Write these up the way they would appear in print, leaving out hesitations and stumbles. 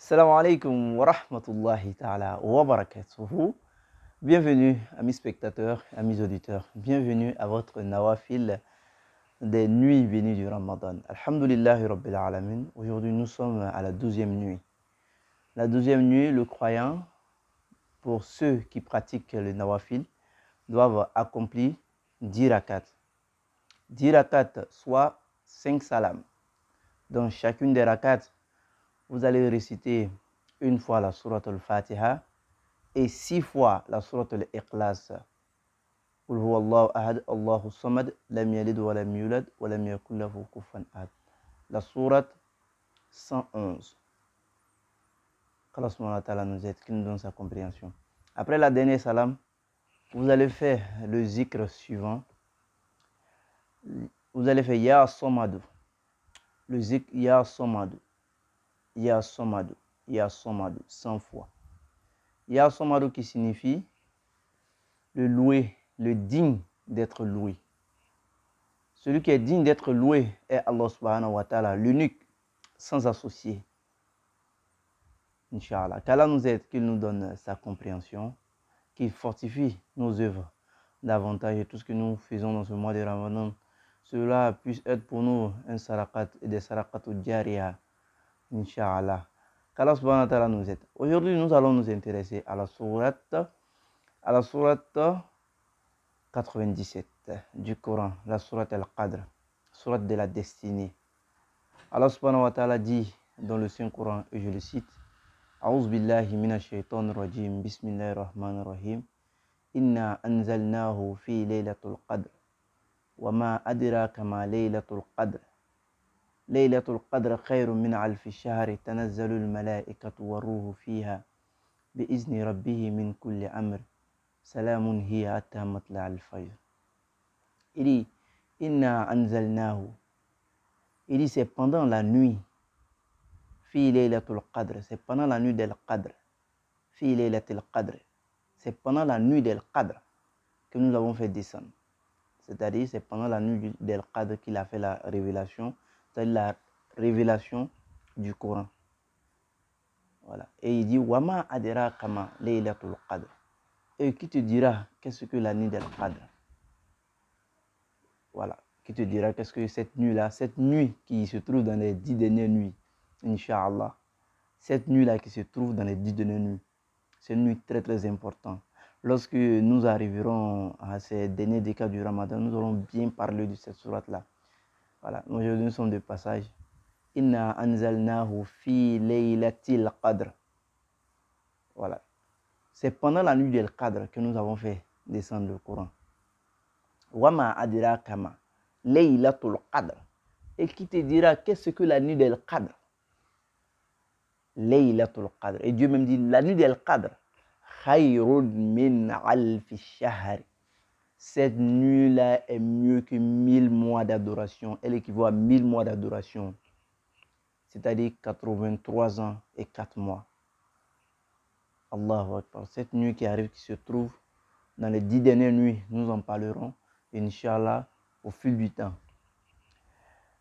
Salam alaikum wa rahmatullahi ta'ala wa barakatuhu. Bienvenue, amis spectateurs, amis auditeurs. Bienvenue à votre nawafil des nuits bénies du Ramadan. Alhamdulillahi Rabbil Alamin. Aujourd'hui, nous sommes à la 12e nuit. La 12e nuit, le croyant, pour ceux qui pratiquent le nawafil, doivent accomplir 10 rakats. 10 rakats, soit 5 salams. Dans chacune des rakats, vous allez réciter une fois la sourate al-Fatiha et 6 fois la sourate al-Ikhlas. Qul huwa Allahu ahad, Allahu samad, lam yalid wa lam yulad wa lam yakul lahu kufuwan ahad. La sourate 111. Qu'Allah subhanahu wa ta'ala nous aide, qu'il nous donne sa compréhension. Après la dernière salam, vous allez faire le zikr suivant. Vous allez faire Ya Somadu. Le zikr Ya Somadu. Ya Somadu, Ya Somadu, 100 fois. Ya Somadu qui signifie le loué, le digne d'être loué. Celui qui est digne d'être loué est Allah subhanahu wa ta'ala, l'unique, sans associé. Inch'Allah. Qu'Allah nous aide, qu'il nous donne sa compréhension, qu'il fortifie nos œuvres davantage et tout ce que nous faisons dans ce mois de Ramadan. Cela puisse être pour nous un sarakat et des sarakat au jariya. Inch'Allah. Qu'Allah subhanahu wa ta'ala nous aide. Aujourd'hui, nous allons nous intéresser à la sourate 97 du Coran, la sourate Al-Qadr, sourate de la destinée. Allah subhanahu wa ta'ala dit dans le Saint-Coran, et je le cite, A'udhu billahi minash shaitanir rajim, bismillahir rahmanir rahim, inna anzalnahu fi laylatul qadr, wa ma adraka ma laylatul qadr. ليلة القدر خير من ألف شهر تنزل الملائكة والروح فيها بإذن ربه من كل أمر سلام هي حتى مطلع الفجر. Il dit Inna anzalnahu. Il dit c'est pendant la nuit. Fi laylatul qadr. C'est pendant la nuit del qadr. Fi laylatul qadr. C'est pendant la nuit del qadr que nous avons fait descendre. C'est-à-dire c'est pendant la nuit del qadr qu'il a fait la révélation. C'est la révélation du Coran. Voilà. Et il dit Wama adira kama laylatul qadr. Et qui te dira qu'est-ce que la nuit del qadr? Voilà. Qui te dira qu'est-ce que cette nuit-là, cette nuit qui se trouve dans les 10 dernières nuits, Inch'Allah. Cette nuit-là qui se trouve dans les 10 dernières nuits, c'est une nuit très très importante. Lorsque nous arriverons à ces derniers décades du Ramadan, nous allons bien parler de cette sourate-là. Voilà, aujourd'hui nous sommes de passage. Inna anzalnahu fi laylatil qadr. Voilà. C'est pendant la nuit del qadr que nous avons fait descendre le Coran. Wama adira kama laylatul qadr. Et qui te dira qu'est-ce que la nuit del qadr? Laylatul qadr. Et Dieu même dit la nuit del qadr. Khayrun min alfi shahr. Cette nuit-là est mieux que 1000 mois d'adoration. Elle équivaut à 1000 mois d'adoration. C'est-à-dire 83 ans et 4 mois. Allahu Akbar. Cette nuit qui arrive, qui se trouve dans les 10 dernières nuits, nous en parlerons, Inch'Allah, au fil du temps.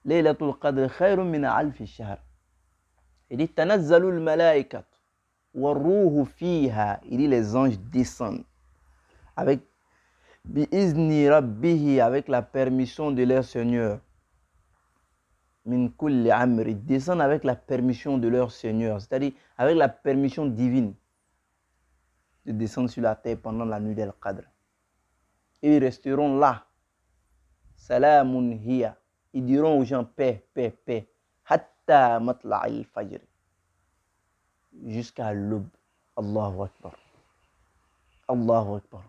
Laylatul Qadr khayrun min alfi shahr. Il dit Tanazzalul mala'ikat wa ruhu fiha. Il dit les anges descendent avec bi'izni rabbihi, avec la permission de leur Seigneur. Min kulli amri, ils descendent avec la permission de leur Seigneur, c'est-à-dire avec la permission divine de descendre sur la terre pendant la nuit del Qadr. Et ils resteront là. Salamun hiya. Ils diront aux gens paix, paix, paix. Hatta matla'il fajr. Jusqu'à l'aube. Allahu Akbar. Allahu Akbar.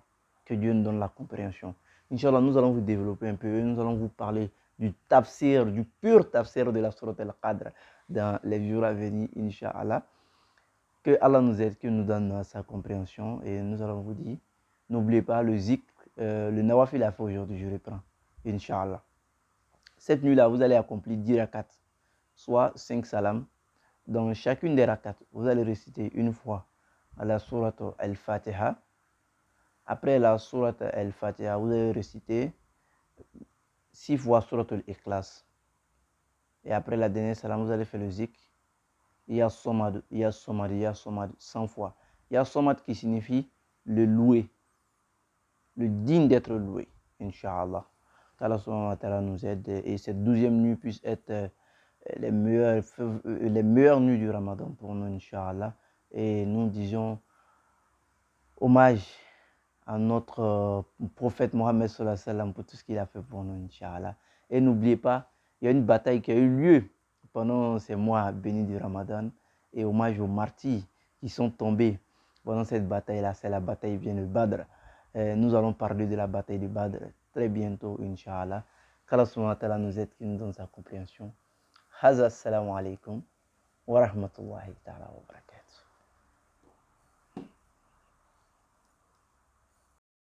Que Dieu nous donne la compréhension. Inch'Allah, nous allons vous développer un peu. Nous allons vous parler du tafsir, du pur tafsir de la sourate Al-Qadr dans les jours à venir, Inch'Allah. Que Allah nous aide, qu'il nous donne sa compréhension. Et nous allons vous dire, n'oubliez pas le zikr, le nawafil a fait aujourd'hui, je reprends, Inch'Allah. Cette nuit-là, vous allez accomplir 10 rakats, soit 5 salams. Dans chacune des rakats, vous allez réciter une fois la sourate Al-Fatiha. Après la sourate Al-Fatiha, vous allez réciter 6 fois sourate Al-Ikhlas. Et après la dernière salam, vous allez faire le zikr. Ya Somad, Ya Somad, Ya Somad, 100 fois. Ya Somad qui signifie le loué, le digne d'être loué, Inch'Allah. Qu'Allah subhanahu wa ta'ala nous aide et cette 12e nuit puisse être les meilleures nuits du Ramadan pour nous, Inch'Allah. Et nous disons hommage à notre prophète Mohammed sallallahu alayhi wa sallam pour tout ce qu'il a fait pour nous, Inch'Allah. Et n'oubliez pas, il y a une bataille qui a eu lieu pendant ces mois bénis du Ramadan et hommage aux martyrs qui sont tombés pendant cette bataille-là. C'est la bataille bien de Badr. Nous allons parler de la bataille de Badr très bientôt, Inch'Allah. Qu'Allah subhanahu wa ta'ala nous aide, qu'il nous donne sa compréhension. Haza, assalamu alaikum wa rahmatullahi ta'ala wa barakatuh.